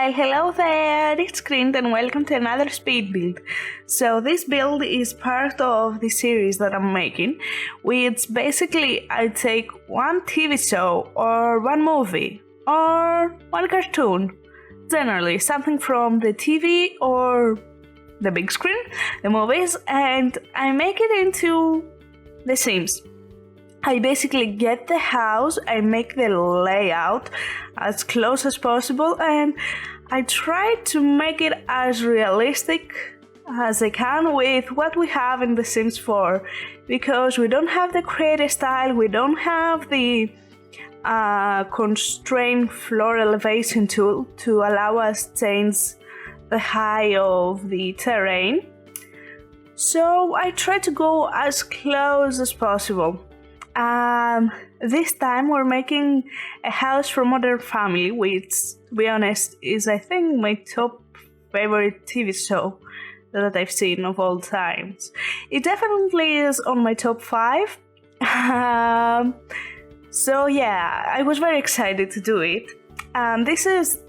Well, hello there, it's Kriint and welcome to another speed build. So this build is part of the series that I'm making, which basically I take one TV show or one movie or one cartoon, generally something from the TV or the big screen, the movies, and I make it into The Sims. I basically get the house, I make the layout as close as possible, and I try to make it as realistic as I can with what we have in The Sims 4, because we don't have the creative style, we don't have the constraint floor elevation tool to allow us to change the height of the terrain. So I try to go as close as possible. This time we're making a house for Modern Family, which, to be honest, is I think my top favorite TV show that I've seen of all times. It definitely is on my top 5. So yeah, I was very excited to do it. This is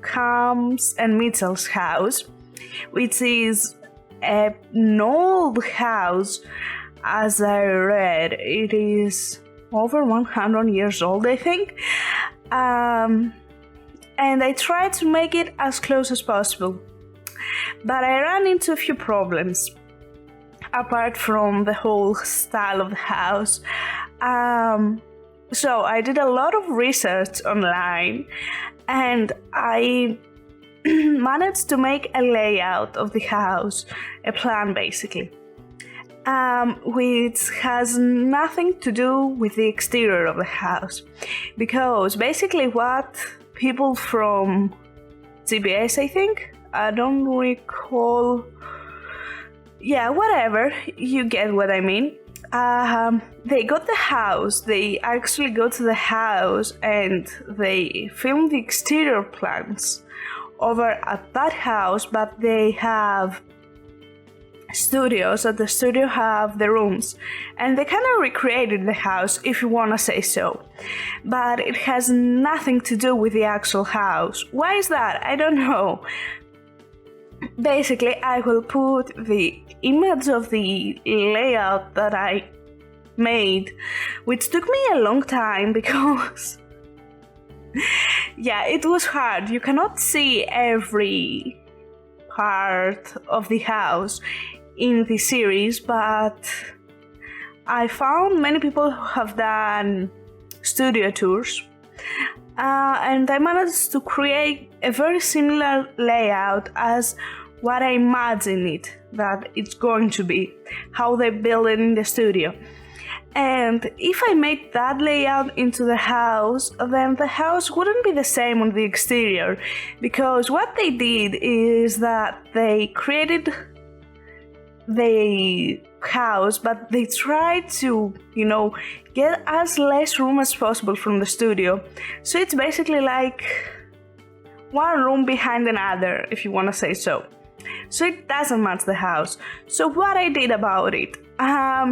Cam's and Mitchell's house, which is an old house. As I read, it is over 100 years old, I think. And I tried to make it as close as possible. But I ran into a few problems, apart from the whole style of the house. So I did a lot of research online, and I managed to make a layout of the house, a plan basically. Which has nothing to do with the exterior of the house, because basically what people from CBS, I think, I don't recall, yeah, whatever, you get what I mean. They got the house, they actually go to the house and they film the exterior plans over at that house, but they have studios at the studio have the rooms, and they kind of recreated the house, if you want to say so, but it has nothing to do with the actual house. Why is that? I don't know. Basically, I will put the image of the layout that I made, which took me a long time because yeah, it was hard. You cannot see every part of the house in the series, but I found many people who have done studio tours, and I managed to create a very similar layout as what I imagine it that it's going to be, how they build it in the studio. And if I made that layout into the house, then the house wouldn't be the same on the exterior, because what they did is that they created the house, but they tried to, get as less room as possible from the studio. So it's basically like one room behind another, if you want to say so. So it doesn't match the house. So what I did about it,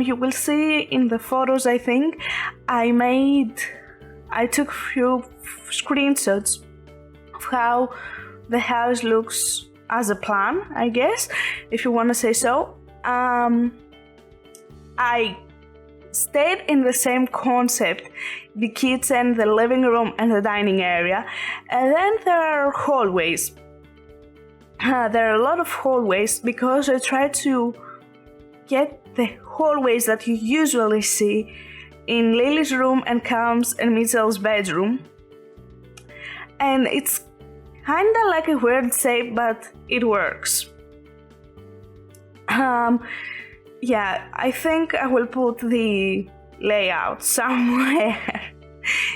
you will see in the photos, I think, I took a few screenshots of how the house looks as a plan, I guess, if you want to say so. I stayed in the same concept, the kitchen, the living room, and the dining area. And then there are hallways. There are a lot of hallways because I tried to get the hallways that you usually see in Lily's room and Cam's and Mitchell's bedroom. And it's kinda like a weird shape, but it works. Yeah, I think I will put the layout somewhere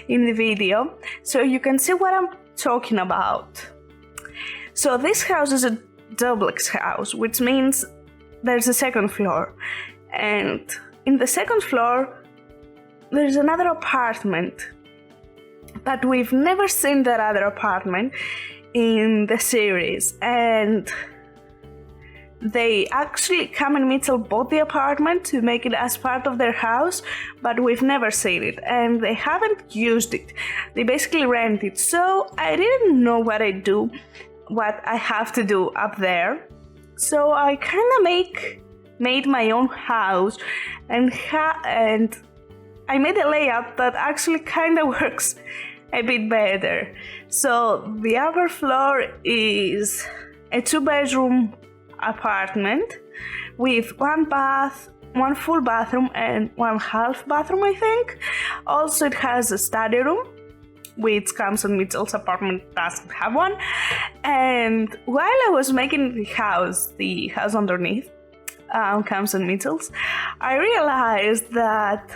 in the video so you can see what I'm talking about. So this house is a duplex house, which means there's a second floor, and in the second floor there's another apartment, but we've never seen that other apartment in the series, and They actually come and Mitchell bought the apartment to make it as part of their house, but we've never seen it and they haven't used it. They basically rent it, so I didn't know what I have to do up there. So I kind of made my own house and I made a layout that actually kind of works a bit better. So the upper floor is a 2-bedroom apartment with 1 bath, 1 full bathroom and 1 half bathroom, I think. Also it has a study room, which comes on Mitchell's apartment doesn't have one. And while I was making the house underneath comes on Mitchell's, I realized that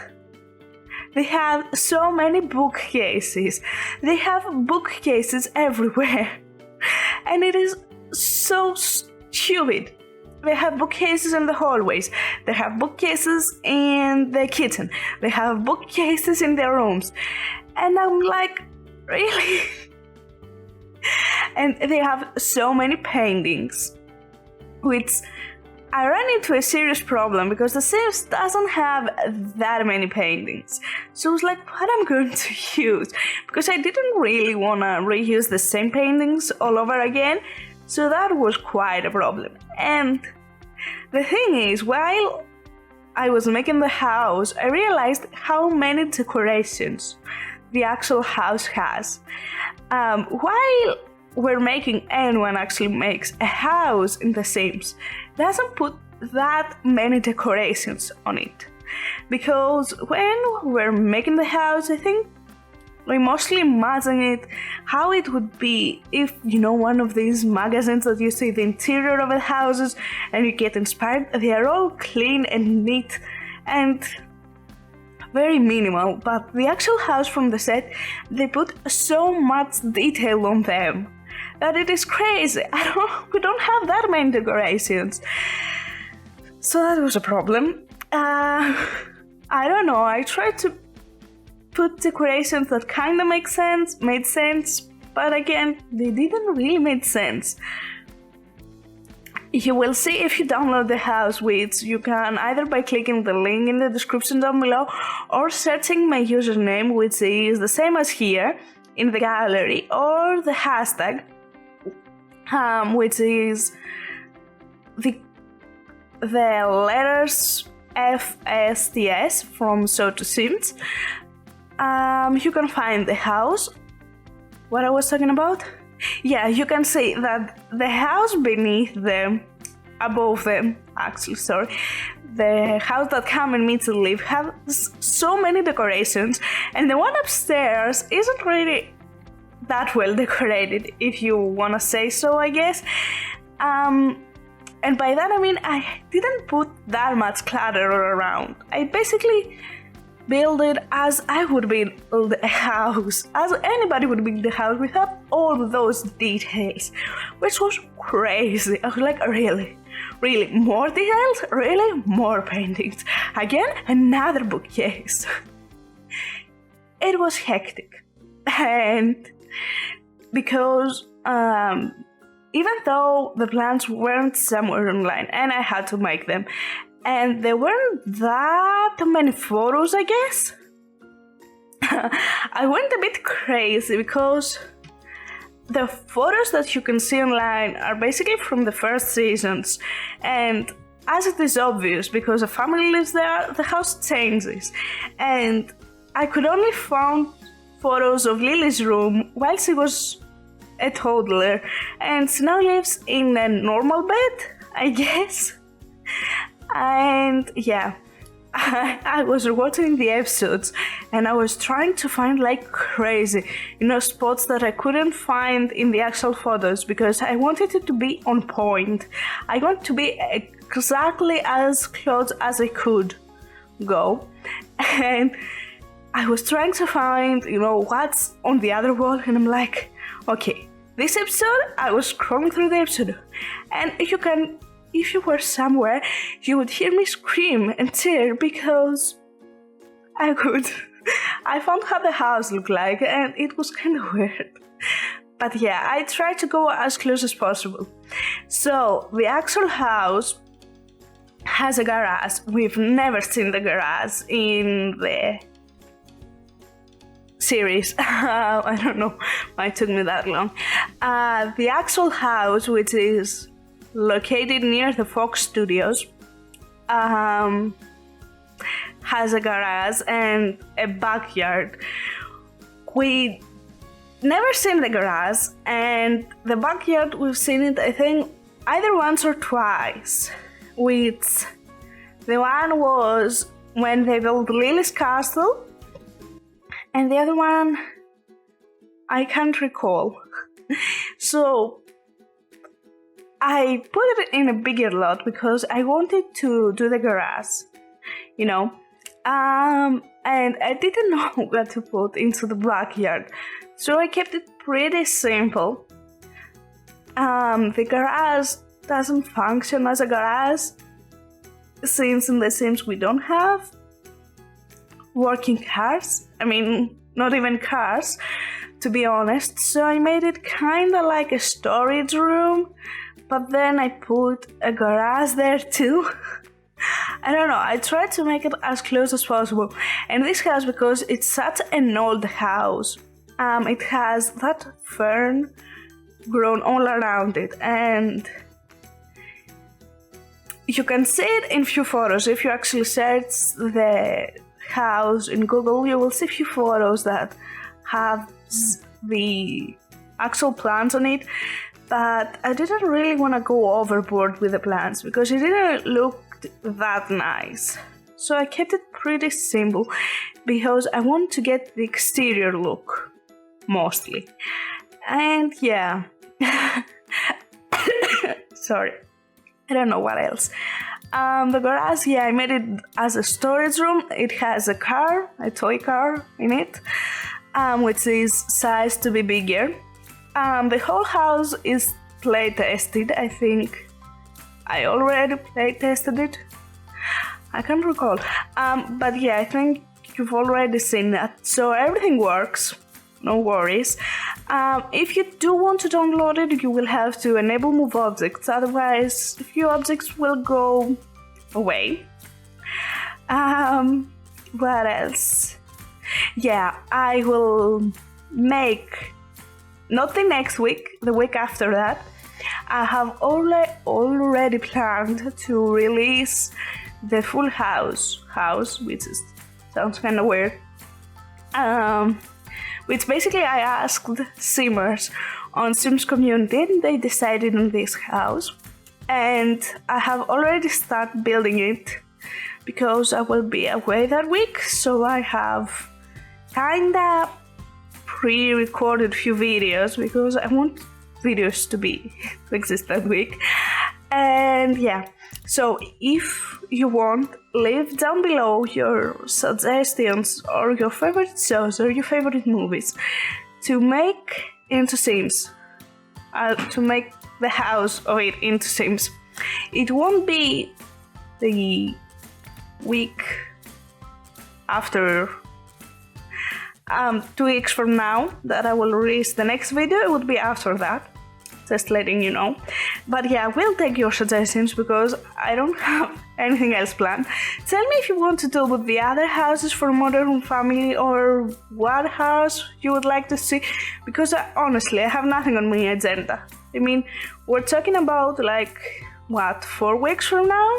they have so many bookcases. They have bookcases everywhere. And it is so stupid. They have bookcases in the hallways. They have bookcases in the kitchen. They have bookcases in their rooms. And I'm like, really? And they have so many paintings, which I ran into a serious problem because the Sims doesn't have that many paintings. So I was like, what am I going to use? Because I didn't really want to reuse the same paintings all over again. So that was quite a problem. And the thing is, while I was making the house, I realized how many decorations the Axel House has. While we're making, anyone actually makes a house in The Sims, doesn't put that many decorations on it. Because when we're making the house, I think we mostly imagine it how it would be if, one of these magazines that you see the interior of the houses and you get inspired. They are all clean and neat and very minimal, but the actual house from the set, they put so much detail on them that it is crazy. We don't have that many decorations. So that was a problem. I don't know, I tried to put decorations that kind of made sense, but again, they didn't really make sense. You will see if you download the house, which you can either by clicking the link in the description down below or searching my username, which is the same as here in the gallery, or the hashtag, which is the letters FSTS from So to Sims. You can find the house. What I was talking about? Yeah, you can see that the house above them, the house that Cam and Mitchell live has so many decorations, and the one upstairs isn't really that well decorated, if you want to say so, I guess. And by that I mean I didn't put that much clutter around. I basically build it as I would build a house, as anybody would build a house without all those details, which was crazy. I was like, really, more details? Really? More paintings? Again, another bookcase. It was hectic. And because even though the plans weren't somewhere online and I had to make them, and there weren't that many photos, I guess, I went a bit crazy because the photos that you can see online are basically from the first seasons, and as it is obvious, because a family lives there, the house changes, and I could only find photos of Lily's room while she was a toddler, and she now lives in a normal bed, I guess. And yeah, I was watching the episodes and I was trying to find like crazy, spots that I couldn't find in the actual photos because I wanted it to be on point. I want to be exactly as close as I could go. And I was trying to find, what's on the other wall, and I'm like, okay, this episode, I was scrolling through the episode, and if you were somewhere, you would hear me scream and cheer because I found how the house looked like, and it was kind of weird. But yeah, I try to go as close as possible. So the Axel House has a garage. We've never seen the garage in the series. I don't know why it took me that long. The Axel House, which is located near the Fox Studios, has a garage and a backyard. We never seen the garage, and the backyard we've seen it, I think, either once or twice. Which the one was when they built Lily's castle, and the other one I can't recall. So I put it in a bigger lot because I wanted to do the garage, you know. And I didn't know what to put into the backyard, so I kept it pretty simple. The garage doesn't function as a garage, since in The Sims we don't have working cars. I mean, not even cars, to be honest. So I made it kinda like a storage room, but then I put a garage there too. I don't know, I tried to make it as close as possible. And this house, because it's such an old house, it has that fern grown all around it, and you can see it in few photos. If you actually search the house in Google, you will see few photos that have the actual plants on it, but I didn't really want to go overboard with the plants because it didn't look that nice. So I kept it pretty simple because I want to get the exterior look mostly. And yeah, sorry, I don't know what else. The garage, yeah, I made it as a storage room. It has a car, a toy car in it, which is sized to be bigger. The whole house is play tested. I think I already play tested it. I can't recall. But yeah, I think you've already seen that. So everything works. No worries. If you do want to download it, you will have to enable move objects. Otherwise, a few objects will go away. What else? Yeah, I will make, not the next week, the week after that, I have already planned to release the full house, which sounds kind of weird. Which basically I asked Simmers on Sims community, and they decided on this house. And I have already started building it because I will be away that week, so I have kinda pre-recorded few videos because I want videos to exist that week. And yeah, so if you want, leave down below your suggestions or your favorite shows or your favorite movies to make into Sims, to make the house of it into Sims. It won't be the week after, 2 weeks from now that I will release the next video. It would be after that, just letting you know. But yeah, we'll take your suggestions because I don't have anything else planned. Tell me if you want to do with the other houses for Modern Family or what house you would like to see, because honestly, I have nothing on my agenda. I mean, we're talking about like, what, 4 weeks from now?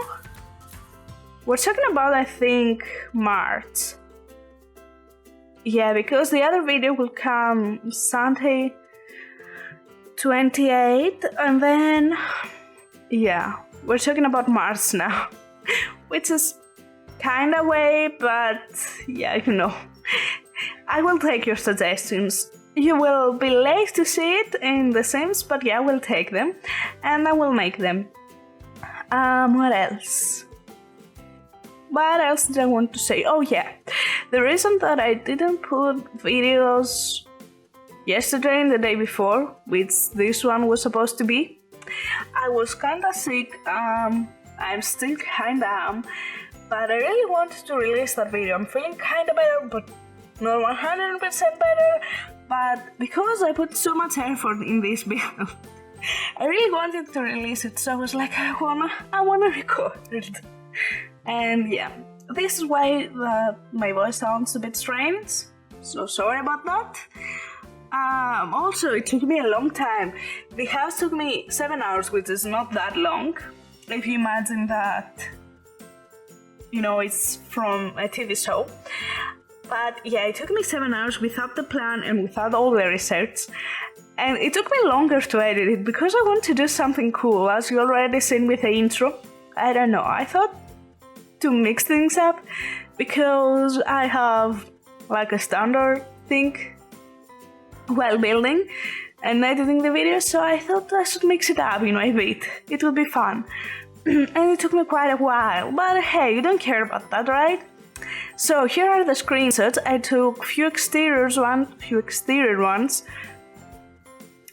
We're talking about, I think, March. Yeah, because the other video will come Sunday 28, and then, yeah, we're talking about March now, which is kind of way, but yeah, you know, I will take your suggestions. You will be late to see it in The Sims, but yeah, I will take them, and I will make them. What else? What else did I want to say? Oh yeah, the reason that I didn't put videos yesterday and the day before, which this one was supposed to be, I was kinda sick. I'm still kinda am, but I really wanted to release that video. I'm feeling kinda better, but not 100% better. But because I put so much effort in this build, I really wanted to release it, so I was like, I wanna record it. And yeah, this is why my voice sounds a bit strange, so sorry about that. Also, it took me a long time. The house took me 7 hours, which is not that long. If you imagine that, it's from a TV show. But yeah, it took me 7 hours without the plan and without all the research. And it took me longer to edit it because I want to do something cool, as you already seen with the intro. I don't know, I thought to mix things up because I have like a standard thing while building and editing the video, so I thought I should mix it up, a bit. It would be fun. And it took me quite a while, but hey, you don't care about that, right? So here are the screenshots. I took few exterior ones,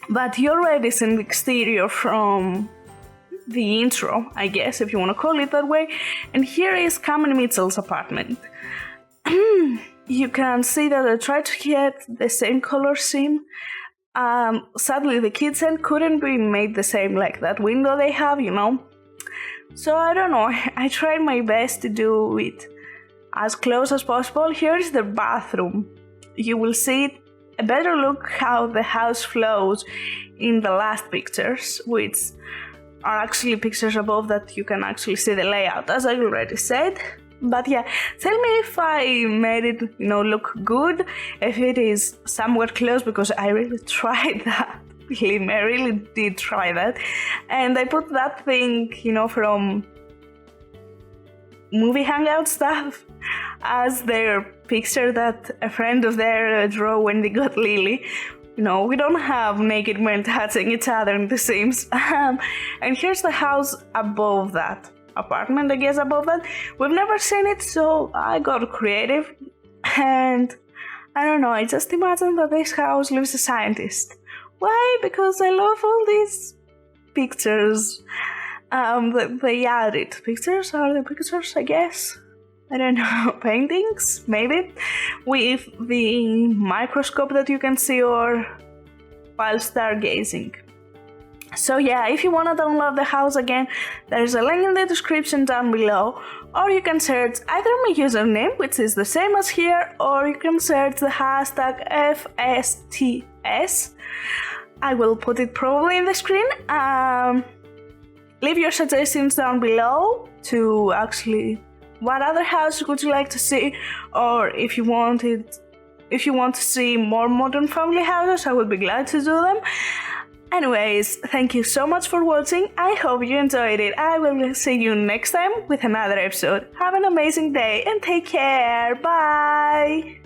but you already seen the exterior from the intro, I guess, if you want to call it that way. And here is Cameron Mitchell's apartment. You can see that I tried to get the same color scheme. Sadly, the kitchen couldn't be made the same, like that window they have, So I don't know, I tried my best to do it as close as possible. Here is the bathroom. You will see a better look how the house flows in the last pictures, which are actually pictures above that you can actually see the layout, as I already said. But yeah, tell me if I made it, look good, if it is somewhere close, because I really tried that. Believe me, I really did try that. And I put that thing, from movie hangout stuff as their picture that a friend of theirs drew when they got Lily. We don't have naked men touching each other in The Sims. And here's the house above that. Apartment, I guess, above that. We've never seen it, so I got creative. And I don't know, I just imagine that this house lives a scientist. Why? Because I love all these pictures. They added pictures, are the pictures, I guess? I don't know, paintings, maybe? With the microscope that you can see or while stargazing. So yeah, if you want to download the house again, there's a link in the description down below, or you can search either my username, which is the same as here, or you can search the hashtag FSTS. I will put it probably in the screen. Leave your suggestions down below to actually what other house would you like to see, or if you want to see more modern family houses, I would be glad to do them. Anyways, thank you so much for watching. I hope you enjoyed it. I will see you next time with another episode. Have an amazing day and take care. Bye!